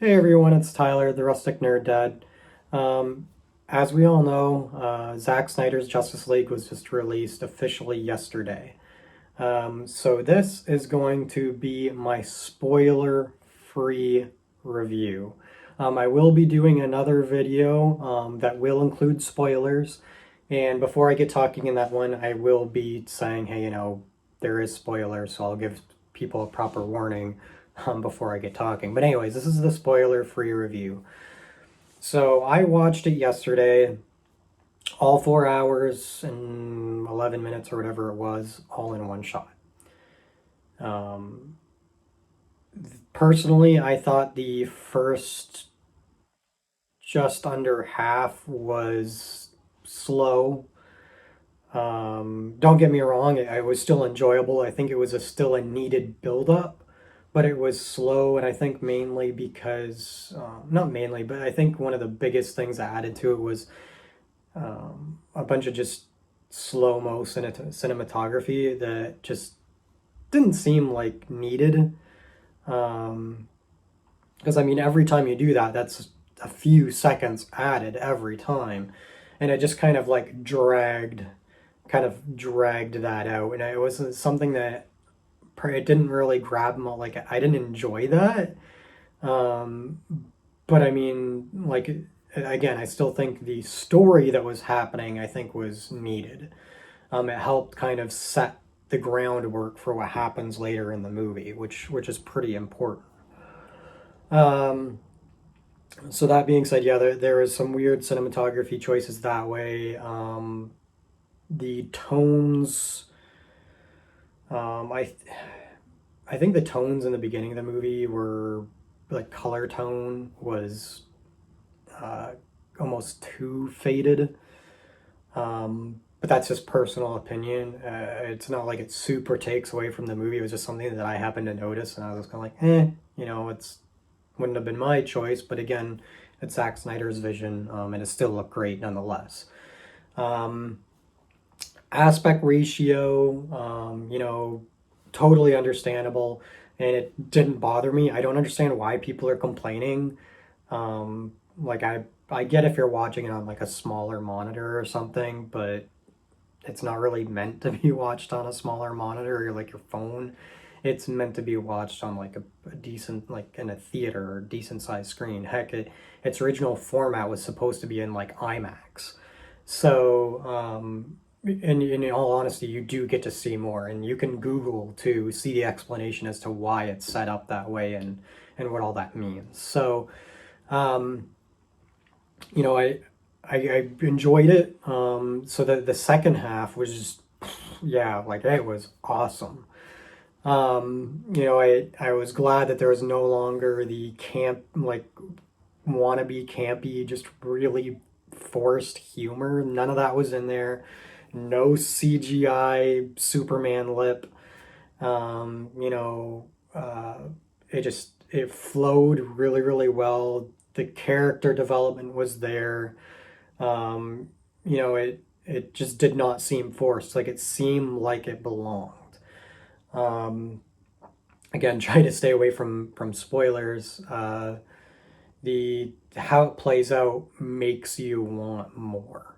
Hey everyone, it's Tyler, the Rustic Nerd Dad. Um, as we all know, Zack Snyder's Justice League was just released officially yesterday. So this is going to be my spoiler-free review. I will be doing another video that will include spoilers, and before I get talking in that one, I will be saying, hey, there is spoilers, so I'll give people a proper warning before I get talking. But anyways, this is the spoiler-free review. So I watched it yesterday, all 4 hours and 11 minutes or whatever it was, all in one shot. Um, Personally, I thought the first just under half was slow. Don't get me wrong, it was still enjoyable. I think it was still a needed build-up, but it was slow, and I think mainly because, not mainly, but I think one of the biggest things that added to it was a bunch of just slow-mo cinematography that just didn't seem like needed. Because I mean, every time you do that, that's a few seconds added every time, and it just kind of dragged that out, and it was something that it didn't really grab me. Like I didn't enjoy that, um, but I mean, like again, I still think the story that was happening, I think, was needed. It helped kind of set the groundwork for what happens later in the movie, which is pretty important. Um, so that being said, yeah, there is some weird cinematography choices that way. The tones, um, I I think the tones in the beginning of the movie were like color tone was uh, almost too faded. But that's just personal opinion. It's not like it super takes away from the movie. It was just something that I happened to notice, and I was kind of like, it's wouldn't have been my choice. But again, it's Zack Snyder's vision, and it still looked great nonetheless. Um, Aspect ratio, totally understandable, and it didn't bother me. I don't understand why people are complaining. Like I get if you're watching it on like a smaller monitor or something, but it's not really meant to be watched on a smaller monitor or like your phone. It's meant to be watched on like a decent, like in a theater or decent sized screen. Heck, its original format was supposed to be in like IMAX. So, in all honesty, you do get to see more, and you can Google to see the explanation as to why it's set up that way and what all that means. So, um, you know, I enjoyed it. So the second half was just, yeah, like it was awesome. I was glad that there was no longer the camp, like wannabe campy, just really forced humor. None of that was in there. No CGI Superman lip. Um, you know, uh, it flowed really, really well. The character development was there. Um, it just did not seem forced. Like it seemed like it belonged. Um, Again, try to stay away from spoilers. The How it plays out makes you want more,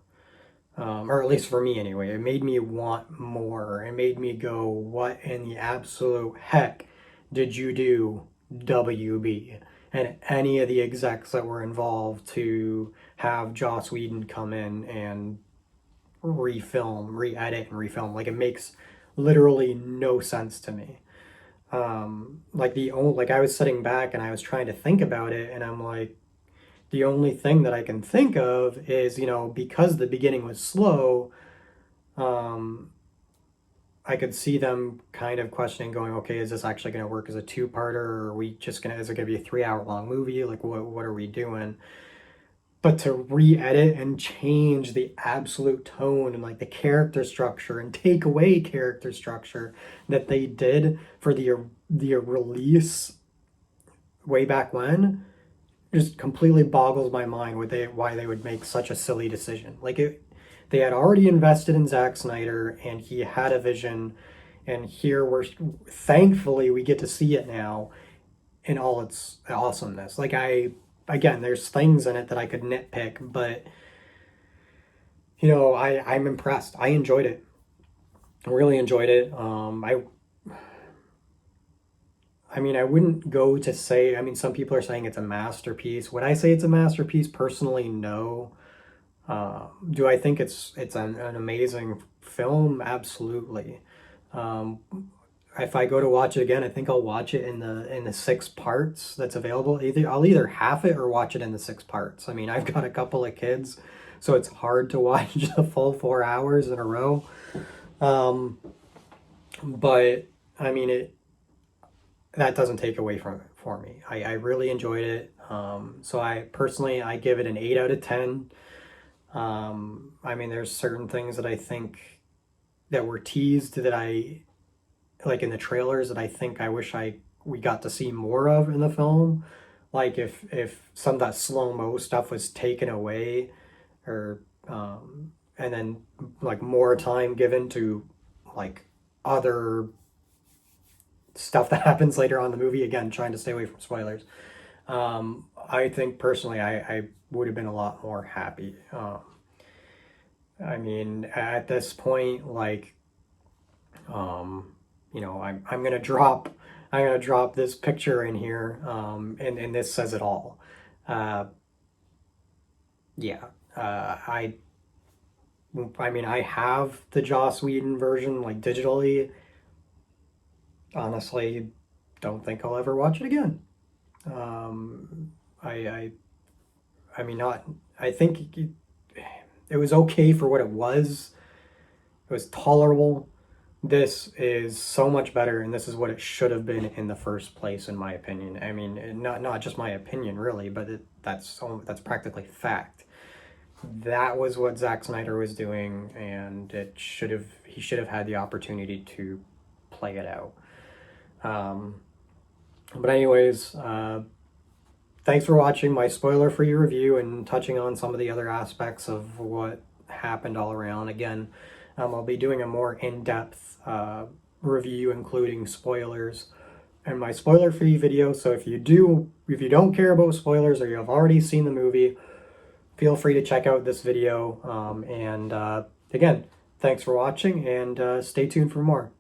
or at least for me anyway. It made me want more. It made me go, "What in the absolute heck did you do, WB?" And any of the execs that were involved to have Joss Whedon come in and refilm, re-edit, and refilm. Like it makes literally no sense to me. Like I was sitting back and I was trying to think about it, and I'm like, the only thing that I can think of is, because the beginning was slow, um, I could see them kind of questioning, going, okay, is this actually going to work as a two-parter, or are we just gonna, is it going to be a 3 hour long movie? Like, what are we doing? But to re-edit and change the absolute tone and like the character structure and take away character structure that they did for the release way back when just completely boggles my mind why they would make such a silly decision. They had already invested in Zack Snyder, and he had a vision, and here we're thankfully we get to see it now, in all its awesomeness. Like again, there's things in it that I could nitpick, but I'm impressed. I enjoyed it. I really enjoyed it. I mean, I wouldn't go to say, I mean, some people are saying it's a masterpiece. Would I say it's a masterpiece? Personally, no. Do I think it's an amazing film? Absolutely. Um, if I go to watch it again, I think I'll watch it in the six parts that's available. I'll either half it or watch it in the six parts. I mean, I've got a couple of kids, so it's hard to watch the full 4 hours in a row. Um, but I mean, it that doesn't take away from it for me. I really enjoyed it. So I give it an 8 out of 10. I mean, there's certain things that I think that were teased that I like in the trailers that I think I wish we got to see more of in the film. Like if some of that slow mo stuff was taken away, or and then like more time given to like other stuff that happens later on in the movie. Again, trying to stay away from spoilers. I think personally, I would have been a lot more happy. I mean, at this point, like, I'm gonna drop this picture in here, and this says it all. Uh, yeah, I mean, I have the Joss Whedon version like digitally. Honestly, don't think I'll ever watch it again. Um, I, I, I mean, not. I think it was okay for what it was. It was tolerable. This is so much better, and this is what it should have been in the first place, in my opinion. I mean, not just my opinion, really, but that's practically fact. That was what Zack Snyder was doing, and he should have had the opportunity to play it out. Um, but anyways, thanks for watching my spoiler-free review and touching on some of the other aspects of what happened all around. Again, I'll be doing a more in-depth review, including spoilers, in my spoiler-free video. So if you don't care about spoilers or you have already seen the movie, feel free to check out this video. And again, thanks for watching, and stay tuned for more.